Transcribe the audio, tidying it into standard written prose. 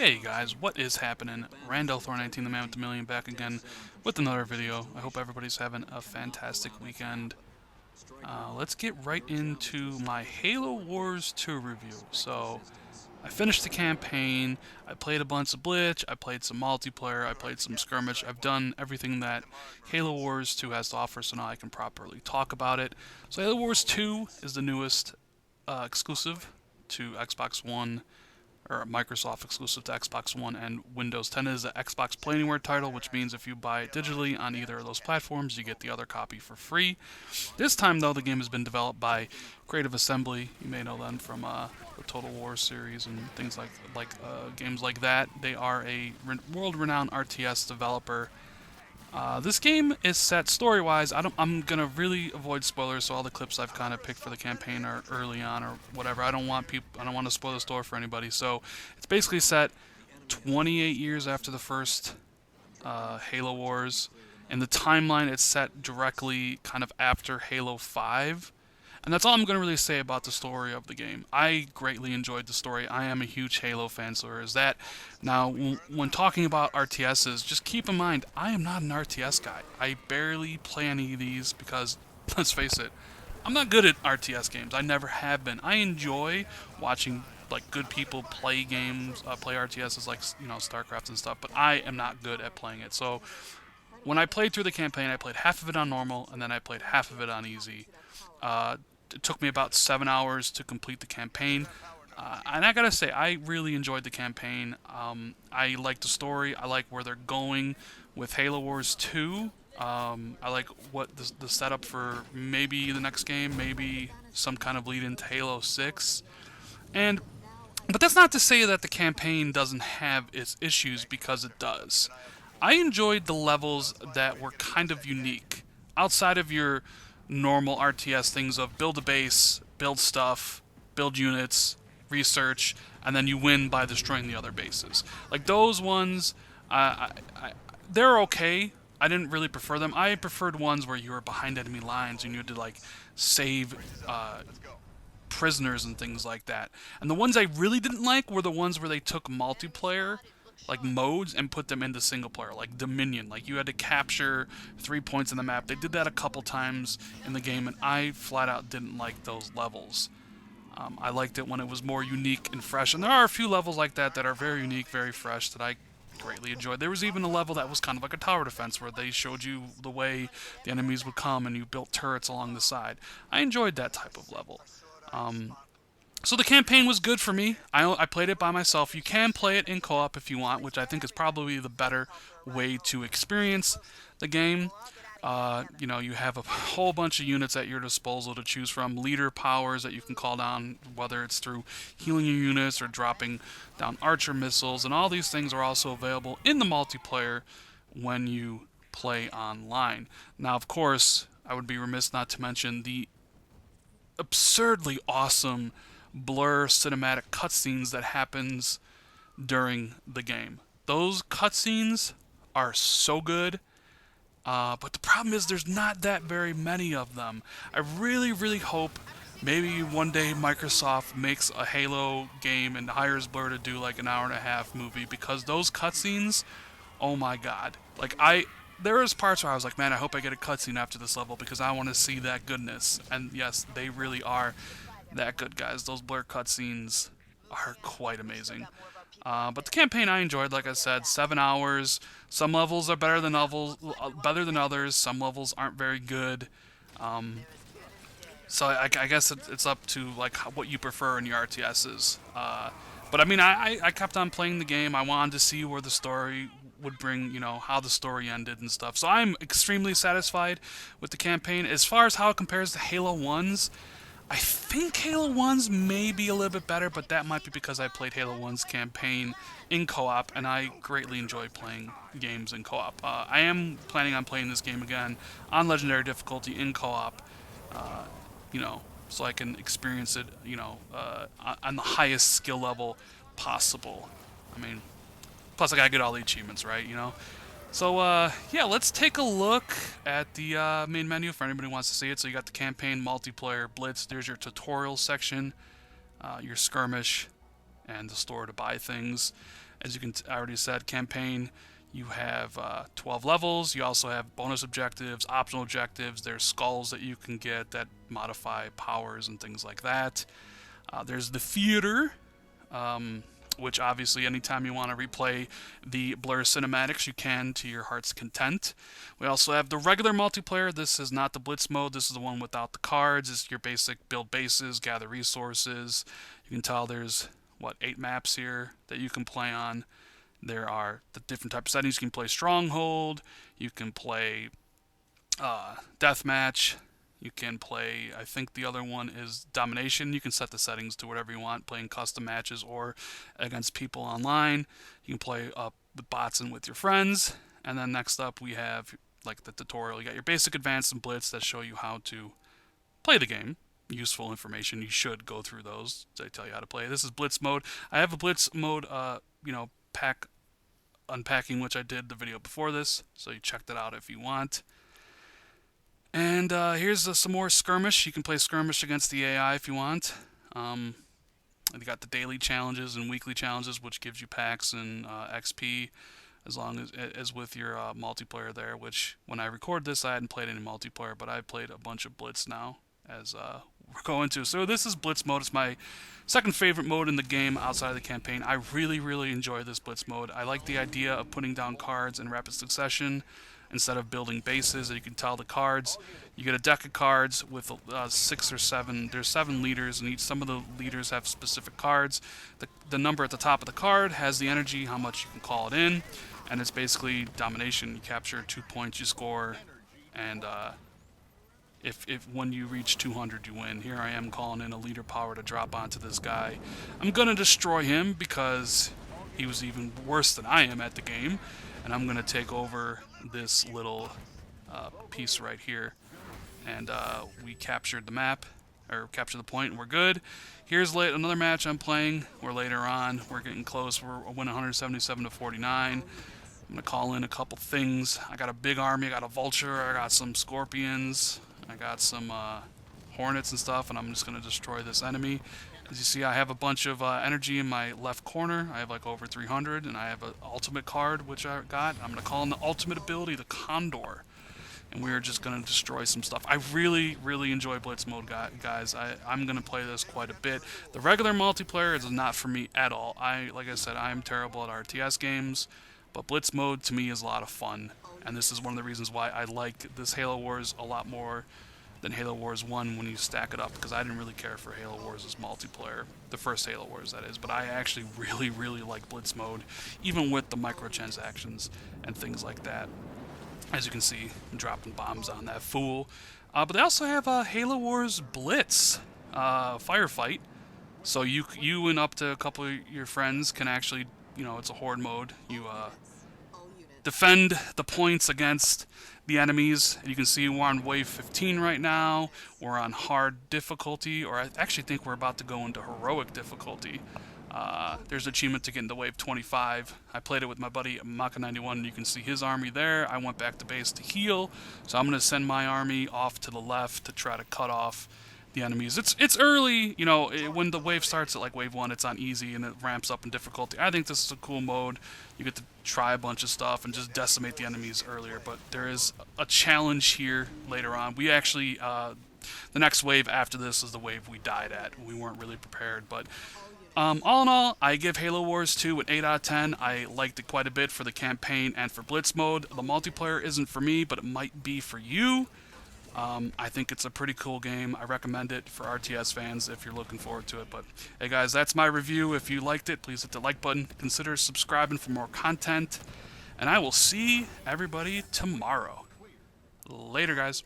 Hey guys, what is happening? Randall Thor 19, the man with the million, back again with another video. I hope everybody's having a fantastic weekend. Let's get right into my Halo Wars 2 review. So, I finished the campaign, I played a bunch of Blitz, I played some multiplayer, I played some skirmish. I've done everything that Halo Wars 2 has to offer, so now I can properly talk about it. So Halo Wars 2 is the newest exclusive to Xbox One, or Microsoft exclusive to Xbox One and Windows 10. It is an Xbox Play Anywhere title, which means if you buy it digitally on either of those platforms, you get the other copy for free. This time, though, the game has been developed by Creative Assembly. You may know them from the Total War series and things like games like that. They are a world-renowned RTS developer. This game is set story-wise. I'm gonna really avoid spoilers, so all the clips I've kind of picked for the campaign are early on or whatever. I don't want to spoil the story for anybody. So it's basically set 28 years after the first Halo Wars. In the timeline, it's set directly kind of after Halo 5. And that's all I'm going to really say about the story of the game. I greatly enjoyed the story. I am a huge Halo fan, so there is that. Now, when talking about RTSs, just keep in mind, I am not an RTS guy. I barely play any of these because, let's face it, I'm not good at RTS games. I never have been. I enjoy watching good people play games, play RTSs like StarCraft and stuff, but I am not good at playing it. So when I played through the campaign, I played half of it on normal, and then I played half of it on easy. It took me about 7 hours to complete the campaign. And I gotta say, I really enjoyed the campaign. I like the story. I like where they're going with Halo Wars 2. I like what the setup for maybe the next game, maybe some kind of lead into Halo 6. But that's not to say that the campaign doesn't have its issues, because it does. I enjoyed the levels that were kind of unique. Outside of your normal RTS things of build a base, build stuff, build units, research, and then you win by destroying the other bases. Like those ones, they're okay. I didn't really prefer them. I preferred ones where you were behind enemy lines and you had to save prisoners and things like that. And the ones I really didn't like were the ones where they took multiplayer modes and put them into single player, like Dominion. Like you had to capture 3 points in the map. They did that a couple times in the game, and I flat out didn't like those levels. I liked it when it was more unique and fresh, and there are a few levels like that that are very unique, very fresh, that I greatly enjoyed. There was even a level that was kind of like a tower defense, where they showed you the way the enemies would come and you built turrets along the side. I enjoyed that type of level. So the campaign was good for me. I played it by myself. You can play it in co-op if you want, which I think is probably the better way to experience the game. You have a whole bunch of units at your disposal to choose from. Leader powers that you can call down, whether it's through healing your units or dropping down archer missiles. And all these things are also available in the multiplayer when you play online. Now, of course, I would be remiss not to mention the absurdly awesome blur cinematic cutscenes that happens during the game. Those cutscenes are so good, but the problem is there's not that very many of them. I really, really hope maybe one day Microsoft makes a Halo game and hires Blur to do an hour and a half movie, because those cutscenes, oh my god. There was parts where I was like, man, I hope I get a cutscene after this level because I want to see that goodness. And yes, they really are that good, guys. Those Blur cutscenes are quite amazing. But the campaign I enjoyed, like I said, 7 hours. Some levels are better than others. Some levels aren't very good. So I guess it's up to what you prefer in your RTSs. But I mean, I kept on playing the game. I wanted to see where the story would bring, how the story ended and stuff. So I'm extremely satisfied with the campaign. As far as how it compares to Halo 1's, I think Halo 1's may be a little bit better, but that might be because I played Halo 1's campaign in co-op, and I greatly enjoy playing games in co-op. I am planning on playing this game again on Legendary difficulty in co-op, so I can experience it, on the highest skill level possible. I mean, plus I gotta get all the achievements, right, So, yeah, let's take a look at the main menu for anybody who wants to see it. So you got the campaign, multiplayer, Blitz. There's your tutorial section, your skirmish, and the store to buy things. As you can, I already said, campaign, you have 12 levels. You also have bonus objectives, optional objectives. There's skulls that you can get that modify powers and things like that. There's the theater, which obviously anytime you want to replay the Blur cinematics, you can to your heart's content. We also have the regular multiplayer. This is not the Blitz mode. This is the one without the cards. It's your basic build bases, gather resources. You can tell there's, 8 maps here that you can play on. There are the different type of settings. You can play Stronghold. You can play Deathmatch. You can play, I think the other one is Domination. You can set the settings to whatever you want, playing custom matches or against people online. You can play with bots and with your friends. And then next up we have like the tutorial. You got your basic, advanced, and blitz that show you how to play the game. Useful information. You should go through those. They tell you how to play. This is Blitz mode. I have a Blitz mode, pack unpacking, which I did the video before this, so you check that out if you want. And here's some more skirmish. You can play skirmish against the AI if you want. You got the daily challenges and weekly challenges, which gives you packs and XP, as long as with your multiplayer there. Which when I record this, I hadn't played any multiplayer, but I played a bunch of Blitz now, as we're going to. So this is Blitz mode. It's my second favorite mode in the game outside of the campaign. I really enjoy this Blitz mode. I like the idea of putting down cards in rapid succession instead of building bases. And you can tell the cards. You get a deck of cards with 6 or 7. There's 7 leaders, and some of the leaders have specific cards. The number at the top of the card has the energy, how much you can call it in, and it's basically domination. You capture 2 points, you score, and if when you reach 200, you win. Here I am calling in a leader power to drop onto this guy. I'm gonna destroy him because he was even worse than I am at the game, and I'm gonna take over this little piece right here. And we captured the map, or captured the point, and we're good. Here's another match I'm playing. We're later on. We're getting close. We're winning 177 to 49. I'm gonna call in a couple things. I got a big army. I got a vulture. I got some scorpions. I got some hornets and stuff, and I'm just going to destroy this enemy. As you see, I have a bunch of energy in my left corner. I have like over 300, and I have an ultimate card, which I got. I'm going to call in the ultimate ability, the Condor. And we're just going to destroy some stuff. I really enjoy Blitz mode, guys. I'm going to play this quite a bit. The regular multiplayer is not for me at all. Like I said, I'm terrible at RTS games, but Blitz mode to me is a lot of fun. And this is one of the reasons why I like this Halo Wars a lot more than Halo Wars 1 when you stack it up, because I didn't really care for Halo Wars' multiplayer, the first Halo Wars that is, but I actually really like Blitz mode, even with the microtransactions and things like that. As you can see, I'm dropping bombs on that fool. But they also have Halo Wars Blitz Firefight, so you and up to a couple of your friends can actually, it's a horde mode. You defend the points against the enemies. You can see we're on wave 15 right now. We're on hard difficulty, or I actually think we're about to go into heroic difficulty. There's an achievement to get into wave 25. I played it with my buddy Maka91, and you can see his army there. I went back to base to heal, so I'm going to send my army off to the left to try to cut off the enemies. It's early, when the wave starts at like wave 1, it's on easy and it ramps up in difficulty. I think this is a cool mode. You get to try a bunch of stuff and just decimate the enemies earlier, but there is a challenge here later on. We actually, the next wave after this is the wave we died at. We weren't really prepared, but all in all, I give Halo Wars 2 an 8 out of 10. I liked it quite a bit for the campaign and for Blitz mode. The multiplayer isn't for me, but it might be for you. I think it's a pretty cool game. I recommend it for RTS fans if you're looking forward to it. But hey guys, that's my review. If you liked it, please hit the like button. Consider subscribing for more content. And I will see everybody tomorrow. Later, guys.